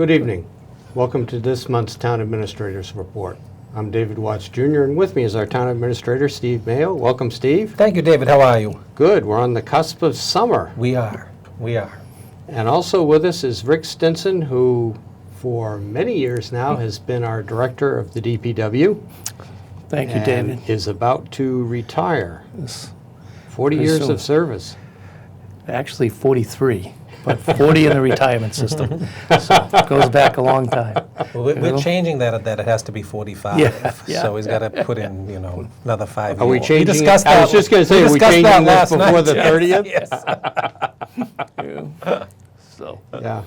Good evening. Welcome to this month's Town Administrator's Report. I'm David Watts Jr., and with me is our Town Administrator, Steve Mayo. Welcome, Steve. Thank you, David. How are you? Good. We're on the cusp of summer. We are. And also with us is Rick Stinson, who for many years now has been our Director of the DPW. Thank you, David. And is about to retire. Yes. 40 Pretty years soon. of service. Actually 43, but 40 in the retirement system. So it goes back a long time. Well, we're changing that it has to be 45. Yeah. So he's got to put in, another 5 years. Are we changing? We discussed I that. was just going to say, we are we discussed changing that this last before night. the 30th? Yeah. So, Yeah.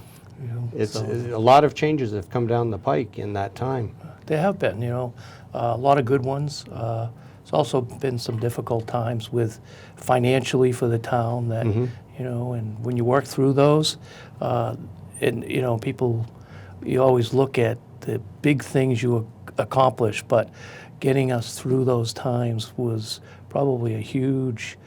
It's so a lot of changes have come down the pike in that time. there have been, a lot of good ones. There's also been some difficult times with financially for the town that, and when you work through those, people, you always look at the big things you accomplish, but getting us through those times was probably a huge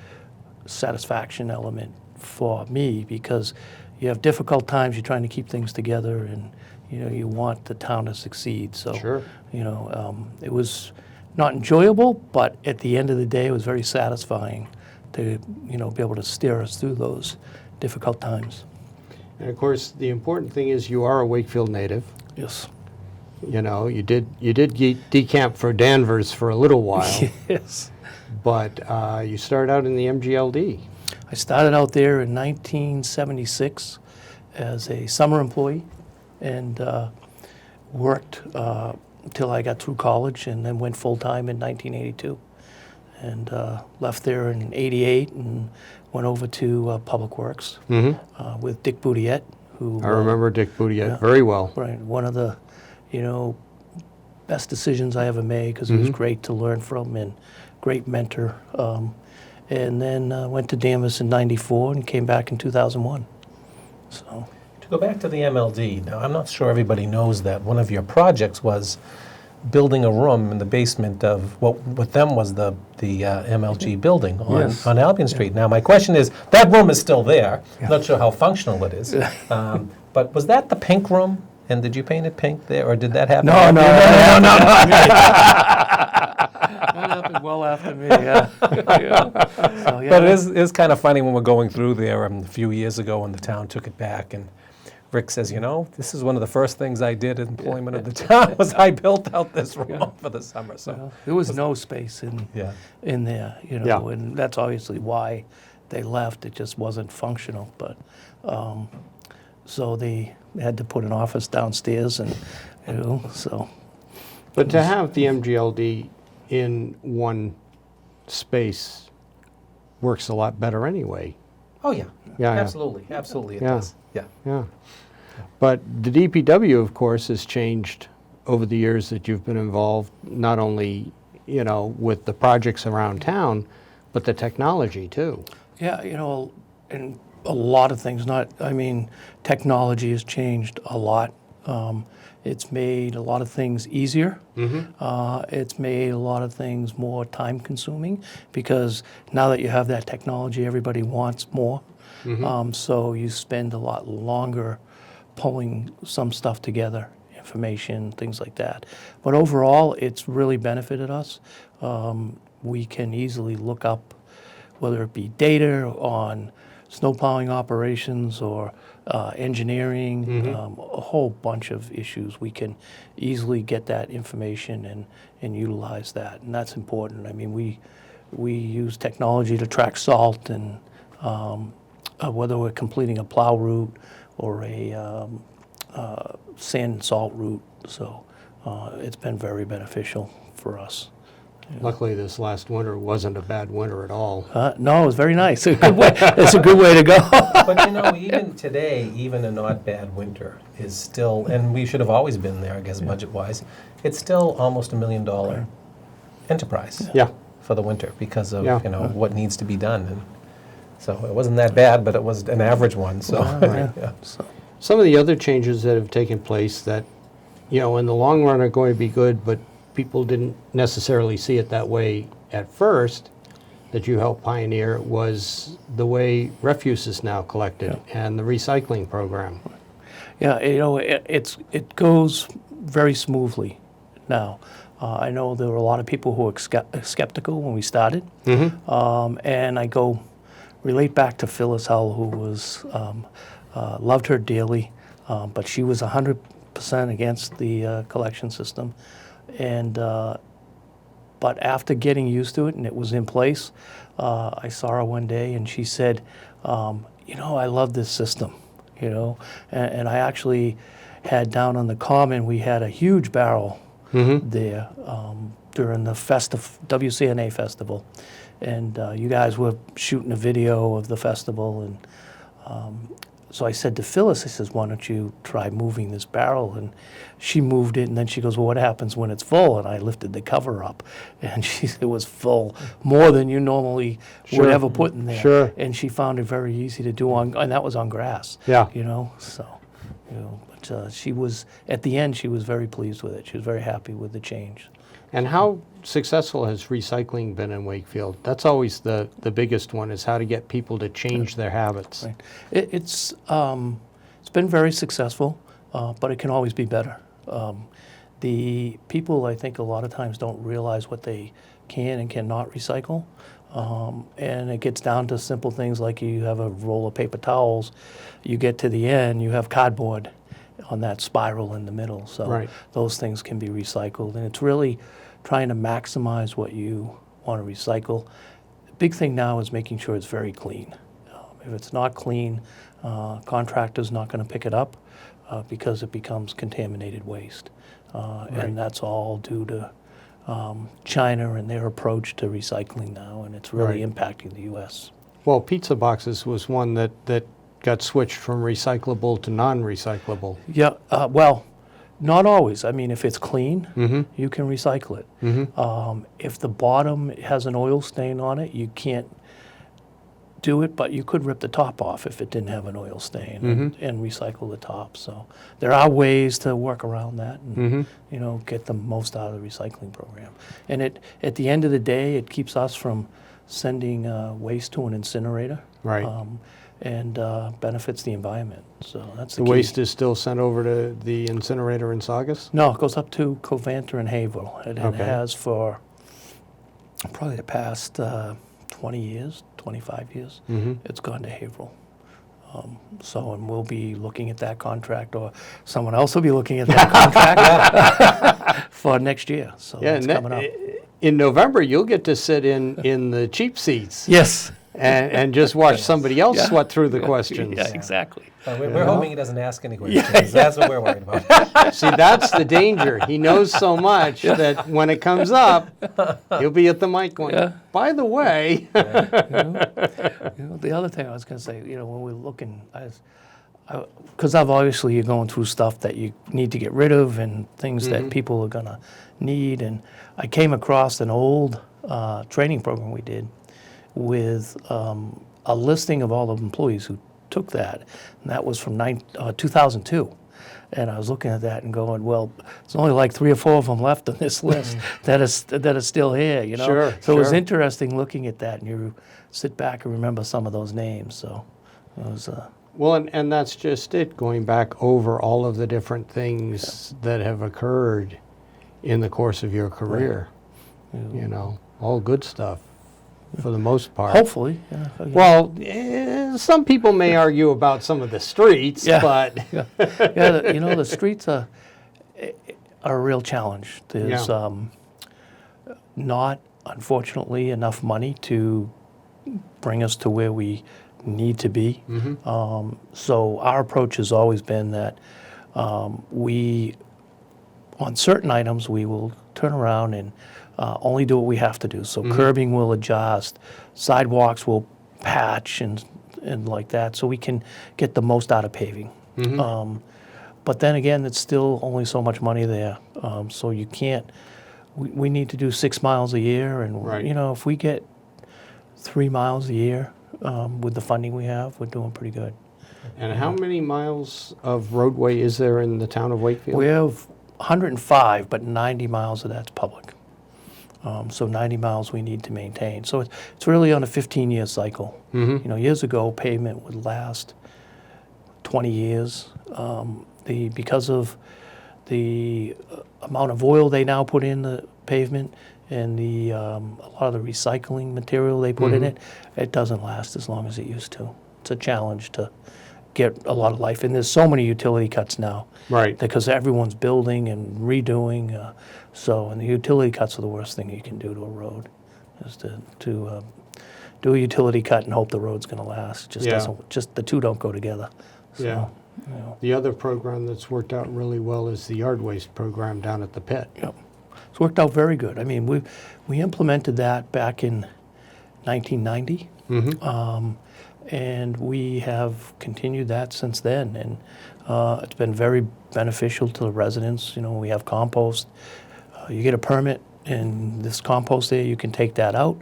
satisfaction element for me, because you have difficult times, you're trying to keep things together, and you want the town to succeed. So, Sure. It was not enjoyable, but at the end of the day, it was very satisfying to be able to steer us through those difficult times. And of course, the important thing is you are a Wakefield native. Yes. You did decamp for Danvers for a little while, Yes. but you started out in the MGLD. I started out there in 1976 as a summer employee and worked until I got through college, and then went full-time in 1982. And left there in 88 and went over to Public Works with Dick Boudiette, who... I remember Dick Boudiette very well. Right, one of the, best decisions I ever made, because he was great to learn from and great mentor. And then went to Danvers in 94 and came back in 2001. So... To go back to the MLD, now I'm not sure everybody knows that one of your projects was building a room in the basement of what with them was the MLG building on Albion Street. Now my question is, that room is still there. I'm not sure how functional it is. But was that the pink room? And did you paint it pink there, or did that happen? No. That happened well after me, yeah. So, yeah. But it is kind of funny when we're going through there a few years ago when the town took it back, and Rick says, this is one of the first things I did in employment of the town was I built out this room for the summer. So There was no space in there, and that's obviously why they left. It just wasn't functional. But so they had to put an office downstairs, and so. But to have the MGLD in one space works a lot better anyway. Oh yeah, Yeah. absolutely it does. Yeah. But the DPW, of course, has changed over the years that you've been involved, not only, with the projects around town, but the technology too. Yeah, and a lot of things. Technology has changed a lot. It's made a lot of things easier. It's made a lot of things more time-consuming, because now that you have that technology, everybody wants more. So you spend a lot longer pulling some stuff together, information, things like that. But overall, it's really benefited us. We can easily look up, whether it be data on snow plowing operations or engineering, a whole bunch of issues. We can easily get that information and utilize that, and that's important. We use technology to track salt, and whether we're completing a plow route or a sand and salt route. So it's been very beneficial for us. Luckily, this last winter wasn't a bad winter at all. No, it was very nice. It's a good way to go. But even today, even a not bad winter is still, and we should have always been there, I guess, budget-wise, it's still almost $1 million enterprise for the winter because of what needs to be done. And so it wasn't that bad, but it was an average one. So, So. Some of the other changes that have taken place that, in the long run are going to be good, but people didn't necessarily see it that way at first, that you helped pioneer, was the way refuse is now collected and the recycling program. Yeah, it goes very smoothly now. I know there were a lot of people who were skeptical when we started, and I relate back to Phyllis Hull, who was loved her dearly, but she was 100% against the collection system, and but after getting used to it and it was in place, I saw her one day and she said, I love this system, and I actually had down on the common, we had a huge barrel there during the WCNA festival, and you guys were shooting a video of the festival, and so I said to Phyllis, I says, why don't you try moving this barrel? And she moved it, and then she goes, well, what happens when it's full? And I lifted the cover up, and it was full, more than you normally would ever put in there. Sure. And she found it very easy to do, and that was on grass. Yeah. But she was, at the end, she was very pleased with it. She was very happy with the change. And how successful has recycling been in Wakefield? That's always the biggest one, is how to get people to change their habits. Right. It's been very successful, but it can always be better. The people, I think, a lot of times don't realize what they can and cannot recycle. And it gets down to simple things like you have a roll of paper towels, you get to the end, you have cardboard on that spiral in the middle. So those things can be recycled. And it's really trying to maximize what you want to recycle. The big thing now is making sure it's very clean. If it's not clean, contractor's not going to pick it up because it becomes contaminated waste. And that's all due to China and their approach to recycling now, and it's really impacting the U.S. Well, pizza boxes was one that got switched from recyclable to non-recyclable. Yeah, well, not always. I mean, if it's clean, you can recycle it. If the bottom has an oil stain on it, you can't do it, but you could rip the top off if it didn't have an oil stain and recycle the top. So there are ways to work around that and get the most out of the recycling program. And at the end of the day, it keeps us from sending waste to an incinerator. Right. And benefits the environment. So that's the The key. waste is still sent over to the incinerator in Saugus? No, it goes up to Covanta and Haverhill. And it has for probably the past 20 years, 25 years. It's gone to Haverhill. And we'll be looking at that contract, or someone else will be looking at that contract for next year. So it's coming up. In November, you'll get to sit in the cheap seats. Yes. And just watch somebody else sweat through the questions. Yeah, exactly. We're hoping he doesn't ask any questions. That's what we're worried about. See, that's the danger. He knows so much that when it comes up, he'll be at the mic going, by the way. The other thing I was going to say, when we're looking, because obviously you're going through stuff that you need to get rid of and things that people are going to need. And I came across an old training program we did with a listing of all the employees who took that, and that was from 2002. And I was looking at that and going, well, there's only like 3 or 4 of them left on this list that is still here, Sure, So it was interesting looking at that, and you sit back and remember some of those names. So it was. Well, and that's just it, going back over all of the different things that have occurred in the course of your career. All good stuff. For the most part. Hopefully. Well, some people may argue about some of the streets, but... The streets are a real challenge. There's not, unfortunately, enough money to bring us to where we need to be. So our approach has always been that on certain items, we will turn around and only do what we have to do. So curbing will adjust, sidewalks will patch and like that, so we can get the most out of paving. But then again, it's still only so much money there. So you can't, we need to do 6 miles a year, and if we get 3 miles a year with the funding we have, we're doing pretty good. And how many miles of roadway is there in the town of Wakefield? We have 105, but 90 miles of that's public. So 90 miles we need to maintain. So it's really on a 15-year cycle. Years ago, pavement would last 20 years. Because of the amount of oil they now put in the pavement and a lot of the recycling material they put in it, it doesn't last as long as it used to. It's a challenge to get a lot of life. And there's so many utility cuts now. Right. Because everyone's building and redoing. And the utility cuts are the worst thing you can do to a road, is to do a utility cut and hope the road's going to last. Just Yeah. doesn't. Just the two don't go together. So, Yeah. you know. The other program that's worked out really well is the yard waste program down at the pit. Yep. It's worked out very good. I mean, we implemented that back in 1990, and we have continued that since then. And it's been very beneficial to the residents. You know, we have compost. You get a permit, and this compost there, you can take that out,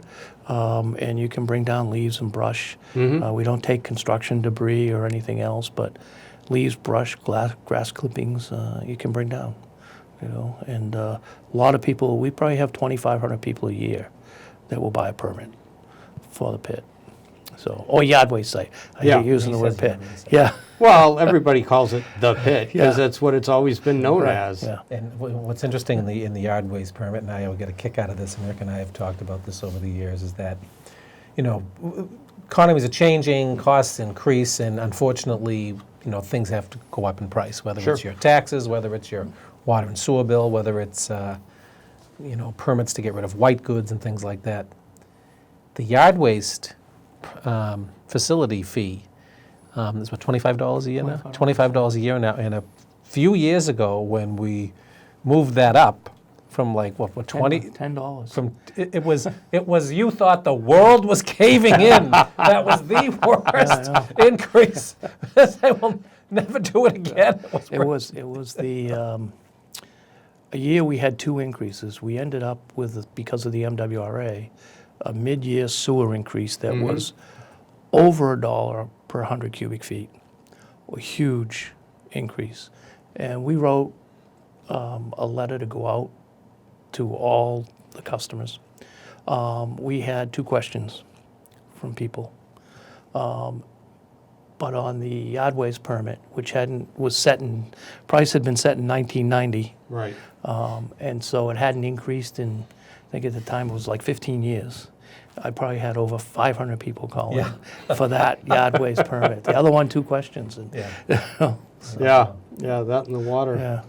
and you can bring down leaves and brush. We don't take construction debris or anything else, but leaves, brush, grass clippings, you can bring down. You know, and a lot of people, we probably have 2,500 people a year that will buy a permit for the pit. So, or yard waste site. I Yeah. hate using the He word says pit. yard waste site. Yeah. Well, everybody calls it the pit because Yeah. that's what it's always been known Right, as. yeah. And what's interesting in the yard waste permit, and I would get a kick out of this, and Rick and I have talked about this over the years, is that, you know, economies are changing, costs increase, and unfortunately, you know, things have to go up in price, whether Sure. it's your taxes, whether it's your water and sewer bill, whether it's, you know, permits to get rid of white goods and things like that. The yard waste facility fee is what, $25 a year now? $25 a year now. And a few years ago, when we moved that up from like what $10. from it was you thought the world was caving in. That was the worst increase. I will never do it again. It was the a year we had two increases. We ended up with, because of the MWRA, a mid-year sewer increase that was over $1 per 100 cubic feet, a huge increase. And we wrote a letter to go out to all the customers. We had two questions from people. But on the yard waste permit, which price had been set in 1990, Right. and so it hadn't increased in, I think at the time it was like 15 years. I probably had over 500 people call in for that yard waste permit. The other one, two questions. And, Yeah. Yeah, that and the water. yeah.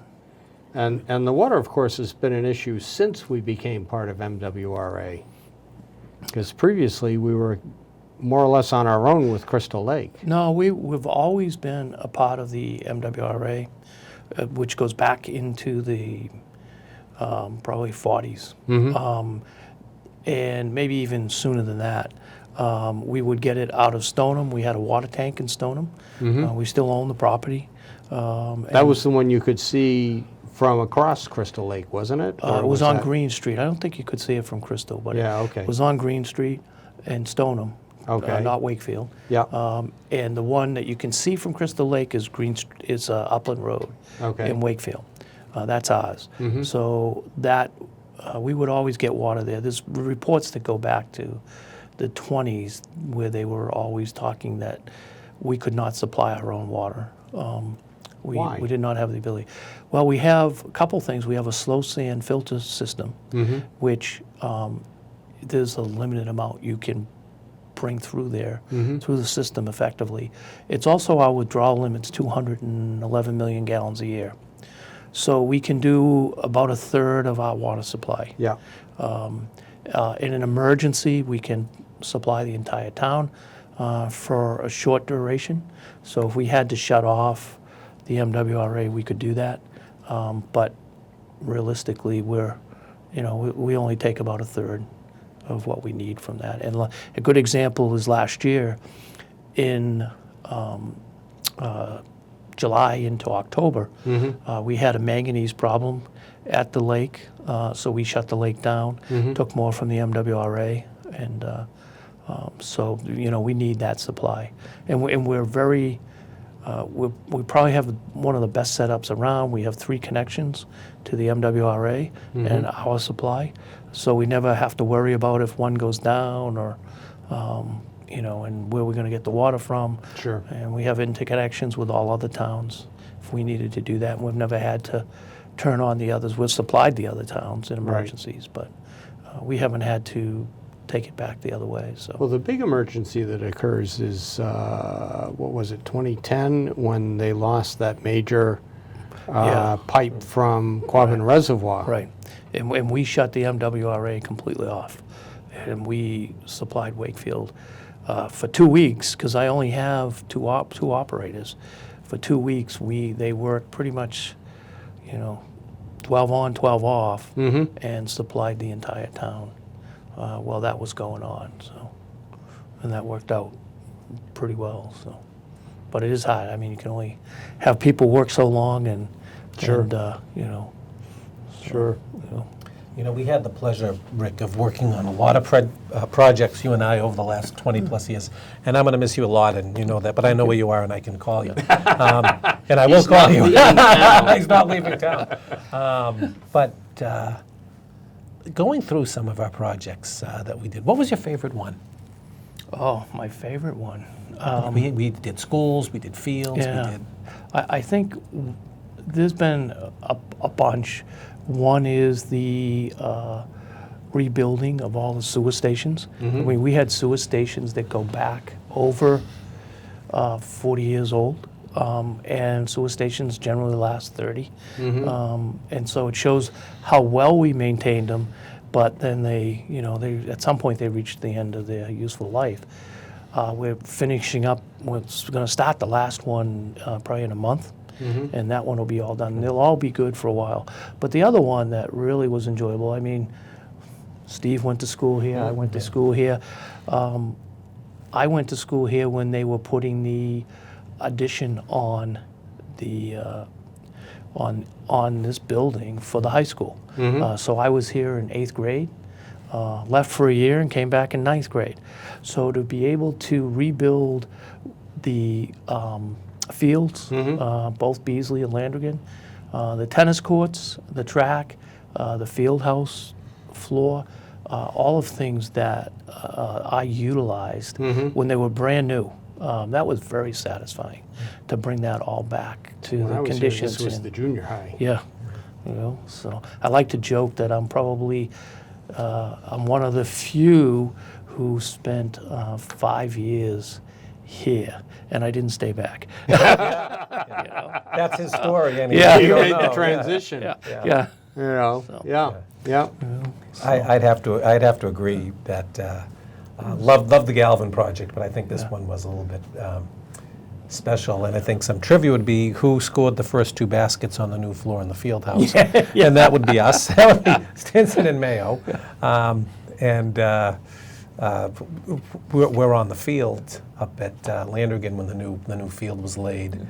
And the water, of course, has been an issue since we became part of MWRA. Because previously we were more or less on our own with Crystal Lake. No, we've always been a part of the MWRA, which goes back into the probably 40s, and maybe even sooner than that. We would get it out of Stoneham. We had a water tank in Stoneham. We still own the property. That was the one you could see from across Crystal Lake, wasn't it? Or It was on that- Green Street. I don't think you could see it from Crystal, but Yeah, okay. it was on Green Street and Stoneham, Okay. not Wakefield. Yeah. And the one that you can see from Crystal Lake is Upland Road Okay. in Wakefield. That's ours. So that we would always get water there. There's reports that go back to the 20s where they were always talking that we could not supply our own water. Why? We did not have the ability. Well, we have a couple things. We have a slow sand filter system, which there's a limited amount you can bring through there, through the system effectively. It's also our withdrawal limit's 211 million gallons a year. So we can do about a third of our water supply. Yeah. In an emergency, we can supply the entire town for a short duration. So if we had to shut off the MWRA, we could do that. But realistically, we only take about a third of what we need from that. And a good example is last year in July into October, we had a manganese problem at the lake, so we shut the lake down, took more from the MWRA, and so we need that supply. And we're very, we probably have one of the best setups around. We have 3 connections to the MWRA and our supply, so we never have to worry about if one goes down or and where we're going to get the water from. Sure. And we have interconnections with all other towns if we needed to do that. And we've never had to turn on the others. We've supplied the other towns in emergencies, but we haven't had to take it back the other way. So. Well, the big emergency that occurs is, what was it, 2010, when they lost that major pipe from Quabbin Reservoir. Right. And we shut the MWRA completely off. And we supplied Wakefield for 2 weeks, because I only have two operators. For 2 weeks, they worked pretty much, 12 on, 12 off, and supplied the entire town while that was going on. So, and that worked out pretty well. So, but it is hard. I mean, you can only have people work so long, and Sure. Sure. We had the pleasure, Rick, of working on a lot of projects, you and I, over the last 20 plus years. And I'm going to miss you a lot, and you know that, but I know where you are and I can call you. And I will call you. He's not leaving town. But going through some of our projects that we did, what was your favorite one? Oh, my favorite one. We did schools, we did fields, Yeah. we did... I think there's been a bunch. One is the rebuilding of all the sewer stations. I mean, we had sewer stations that go back over 40 years old, and sewer stations generally last 30. And so it shows how well we maintained them, but then they at some point they reached the end of their useful life. We're finishing up, we're going to start the last one probably in a month. And that one will be all done. And they'll all be good for a while. But the other one that really was enjoyable, I mean, Steve went to school here, I went to school here. I went to school here when they were putting the addition on the on this building for the high school. So I was here in 8th grade, left for a year and came back in 9th grade. So to be able to rebuild the fields, both Beasley and Landrigan, the tennis courts, the track, the field house floor, all of things that I utilized when they were brand new. That was very satisfying to bring that all back to When the I was conditions. here, this was the junior high. Yeah, so I like to joke that I'm probably I'm one of the few who spent 5 years here, and I didn't stay back. That's his story, anyway. Yeah. You don't made the know. transition. Yeah. Yeah. I'd have to agree that love the Galvin project, but I think this one was a little bit special. And I think some trivia would be who scored the first 2 baskets on the new floor in the field house. And that would be us. That would be Stinson and Mayo. We're on the field up at Landrigan when the new field was laid,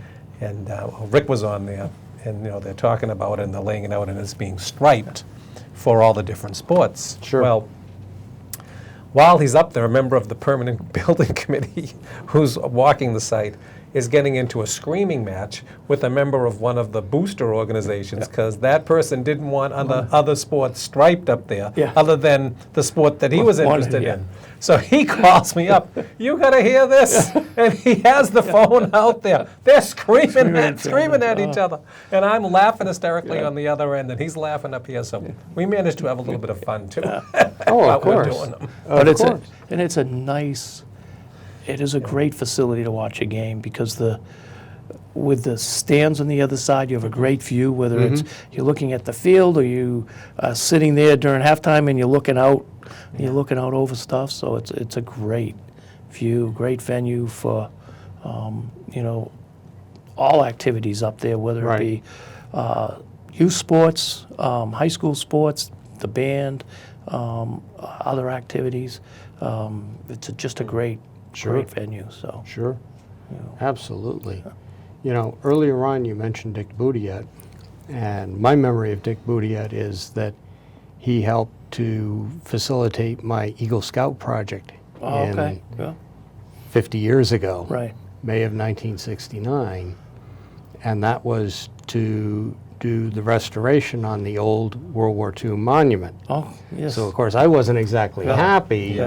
and Rick was on there, and they're talking about it and they're laying it out and it's being striped for all the different sports. Sure. Well, while he's up there, a member of the permanent building committee who's walking the site is getting into a screaming match with a member of one of the booster organizations because that person didn't want other sports striped up there other than the sport that he was interested in. So he calls me up, you gotta hear this, and he has the phone out there. They're screaming at each other, and I'm laughing hysterically on the other end, and he's laughing up here. So we managed to have a little bit of fun too. Oh, of while we're course. doing them. But it is a great facility to watch a game because with the stands on the other side, you have a great view, whether it's you're looking at the field or you sitting there during halftime and you're looking out over stuff. So it's a great view, great venue for all activities up there, whether it be youth sports, high school sports, the band, other activities. It's just a great venue. So Sure. Absolutely. Earlier on you mentioned Dick Boudiette, and my memory of Dick Boudiette is that he helped to facilitate my Eagle Scout project 50 years ago, Right. May of 1969, and that was to do the restoration on the old World War II monument. Oh, yes. So, of course, I wasn't exactly happy,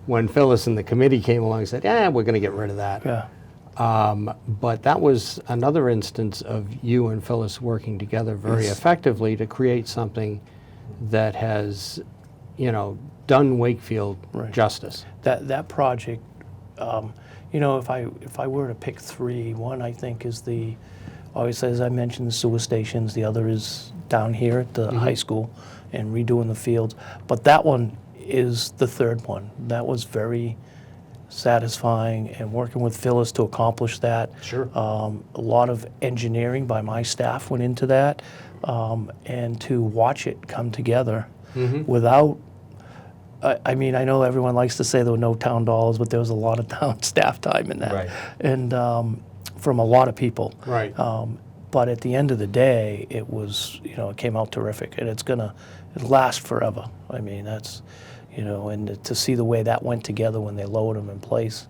when Phyllis and the committee came along and said, yeah, we're going to get rid of that. Yeah. But that was another instance of you and Phyllis working together very effectively to create something that has, done Wakefield justice. That project, if I were to pick three, one I think is obviously as I mentioned, the sewer stations. The other is down here at the high school and redoing the fields. But that one is the third one. That was very satisfying, and working with Phyllis to accomplish that. Sure. A lot of engineering by my staff went into that, and to watch it come together without, I know everyone likes to say there were no town dollars, but there was a lot of town staff time in that. Right. And from a lot of people. Right. But at the end of the day, it was, it came out terrific, and it'll last forever. I mean, that's, and to see the way that went together when they lowered them in place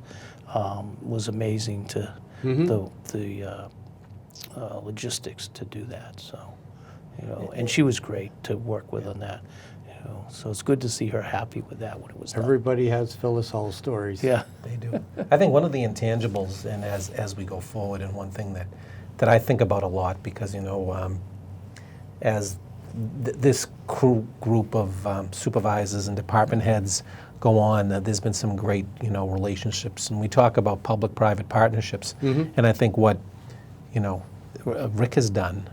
was amazing to the logistics to do that. So, and she was great to work with on that. So it's good to see her happy with that when it was done. Everybody has Phyllis Hall stories. Yeah. They do. I think one of the intangibles, and as we go forward, and one thing that I think about a lot, because as this group of supervisors and department heads go on, there's been some great relationships, and we talk about public-private partnerships. And I think what Rick has done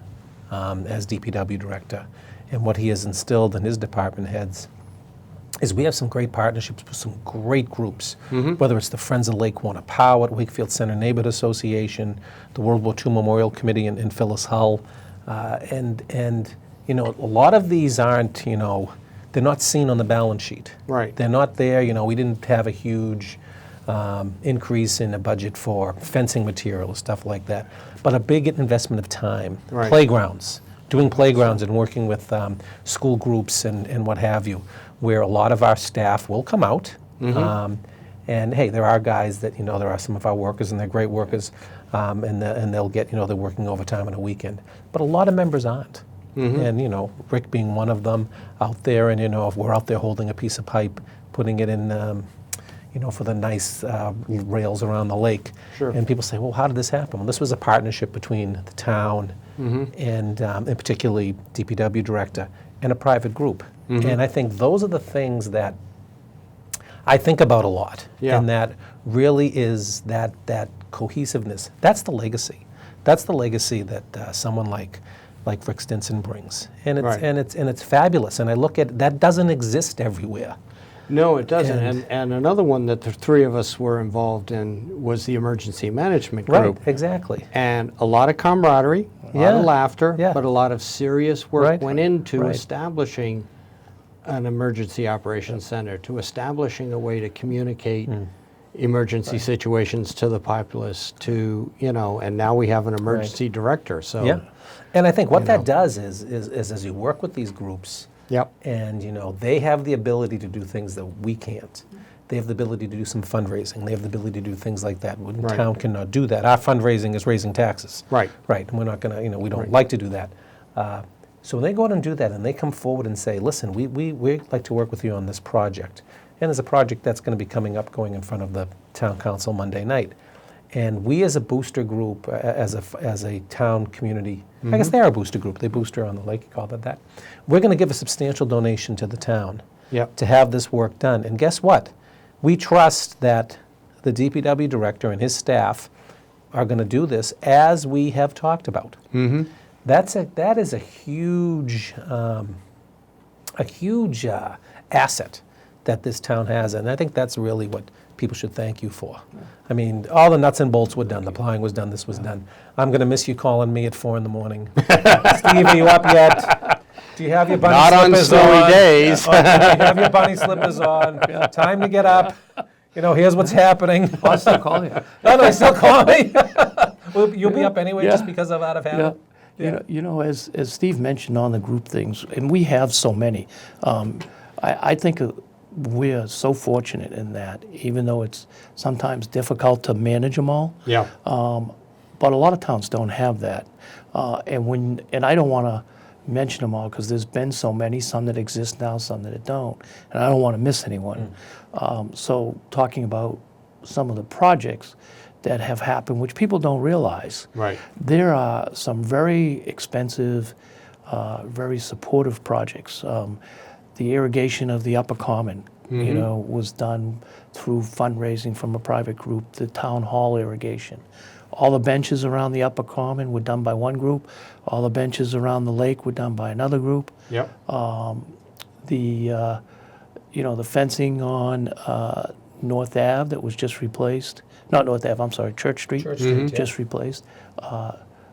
as DPW director, and what he has instilled in his department heads, is we have some great partnerships with some great groups, whether it's the Friends of Lake Warner Power, Wakefield Center Neighborhood Association, the World War II Memorial Committee in Phyllis Hull, and a lot of these aren't, they're not seen on the balance sheet. Right. They're not there. We didn't have a huge increase in the budget for fencing material or stuff like that, but a big investment of time. Right. Playgrounds, doing playgrounds and working with school groups and what have you, where a lot of our staff will come out. And hey, there are guys that, there are some of our workers, and they're great workers, and they'll get, they're working overtime on a weekend. But a lot of members aren't. And, Rick being one of them out there, and, if we're out there holding a piece of pipe, putting it in, for the nice rails around the lake. Sure. And people say, well, how did this happen? Well, this was a partnership between the town and particularly DPW director and a private group. And I think those are the things that I think about a lot. Yeah. And that really is that cohesiveness. That's the legacy. That's the legacy that someone like Rick Stinson brings. And it's Right. and it's fabulous. And I look at that doesn't exist everywhere. No, it doesn't. And- And another one that the three of us were involved in was the emergency management group. Right, exactly. And a lot of camaraderie, a lot Yeah, of laughter, yeah. but a lot of serious work Right, went into right. establishing an emergency operations center, to establishing a way to communicate emergency situations to the populace, and now we have an emergency director. So, Yeah. And I think what that does is as you work with these groups, Yep. and they have the ability to do things that we can't. They have the ability to do some fundraising. They have the ability to do things like that. When Right. town cannot do that. Our fundraising is raising taxes. Right. Right. And we're not going to, we don't like to do that. So when they go out and do that, and they come forward and say, listen, we'd like to work with you on this project. And there's a project that's going to be coming up, going in front of the town council Monday night. And we as a booster group, as a town community, I guess they are a booster group. They booster on the lake, you call it that. We're going to give a substantial donation to the town Yep. to have this work done. And guess what? We trust that the DPW director and his staff are going to do this as we have talked about. That is a huge asset that this town has, and I think that's really what people should thank you for. I mean, all the nuts and bolts were done, the plowing was done, this was done. I'm going to miss you calling me at 4 in the morning. Steve, are you up yet? Do you have your bunny Not on slippers snowy on? days. Do you have your bunny slippers on? Time to get up. Here's what's happening. I'll still call you. No, they still call me. You'll be up anyway Yeah. just because of out of habit. As Steve mentioned on the group things, and we have so many, I think we're so fortunate in that, even though it's sometimes difficult to manage them all. Yeah. But a lot of towns don't have that, and I don't want to mention them all because there's been so many, some that exist now, some that don't, and I don't want to miss anyone. So talking about some of the projects that have happened, which people don't realize. Right. There are some very expensive, very supportive projects. The irrigation of the Upper Common, you know, was done through fundraising from a private group. The town hall irrigation. All the benches around the Upper Common were done by one group. All the benches around the lake were done by another group. Yep. You know, the fencing on North Ave that was just replaced. Not North Ave, I'm sorry, Church Street. Church Street, yeah. Just replaced.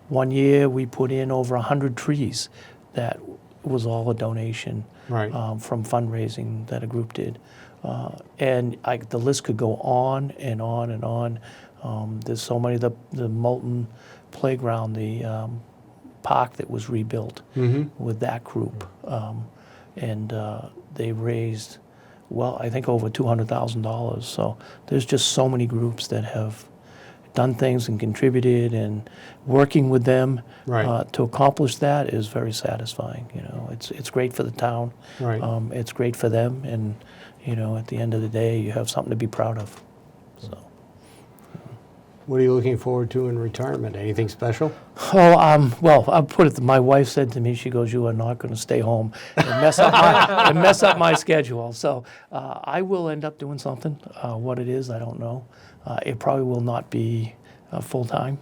One year we put in over 100 trees. That was all a donation Right. from fundraising that a group did. And the list could go on and on and on. There's so many, the Moulton Playground, the park that was rebuilt with that group. And they raised, well, I think over $200,000. So there's just so many groups that have done things and contributed, and working with them Right. to accomplish that is very satisfying. You know, it's great for the town. Right. It's great for them, and you know, at the end of the day, you have something to be proud of. So. What are you looking forward to in retirement? Anything special? Oh, well, I'll put it. My wife said to me, she goes, "You are not going to stay home and mess up my schedule." So I will end up doing something. What it is, I don't know. It probably will not be full time,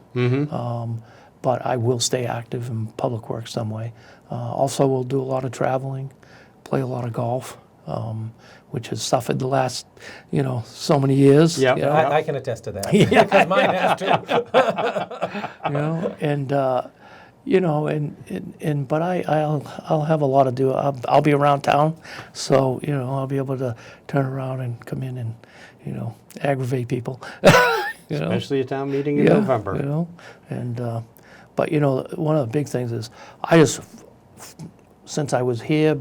but I will stay active in public works some way. Also, we'll do a lot of traveling, play a lot of golf, which has suffered the last, you know, so many years. Yep. You know? I can attest to that. Because mine have too. You know, and you know, and but I'll have a lot to do. I'll be around town, so you know, I'll be able to turn around and come in and, you know, aggravate people. You know? Especially a town meeting in Yeah, November. You know, and but you know, one of the big things is I just, since I was here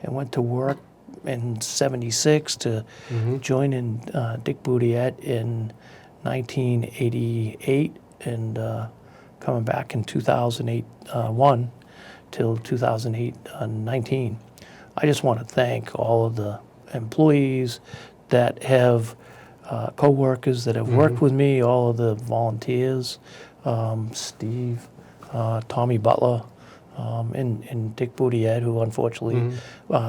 and went to work in '76 to join in Dick Boudiette in 1988, and coming back in 2001 till 2019. I just want to thank all of the employees that have co-workers that have worked with me, all of the volunteers, Steve, Tommy Butler, and Dick Boudiette, who unfortunately,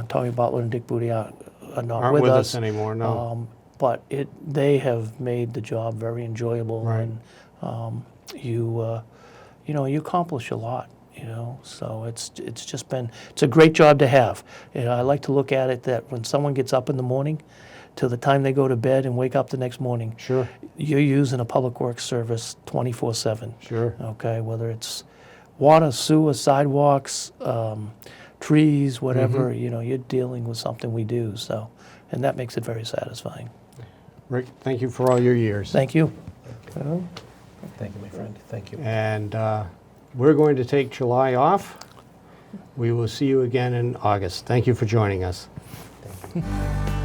Tommy Butler and Dick Boudiette are not Aren't with with us. us anymore, no. But they have made the job very enjoyable, Right. and you know, you accomplish a lot. You know, so it's just been, it's a great job to have. And I like to look at it that when someone gets up in the morning, till the time they go to bed and wake up the next morning, Sure. you're using a public works service 24/7. Sure. Okay, whether it's water, sewer, sidewalks, trees, whatever, you know, you're dealing with something we do. So, and that makes it very satisfying. Rick, thank you for all your years. Thank you. Thank you, my friend. Thank you. And we're going to take July off. We will see you again in August. Thank you for joining us. Thank you.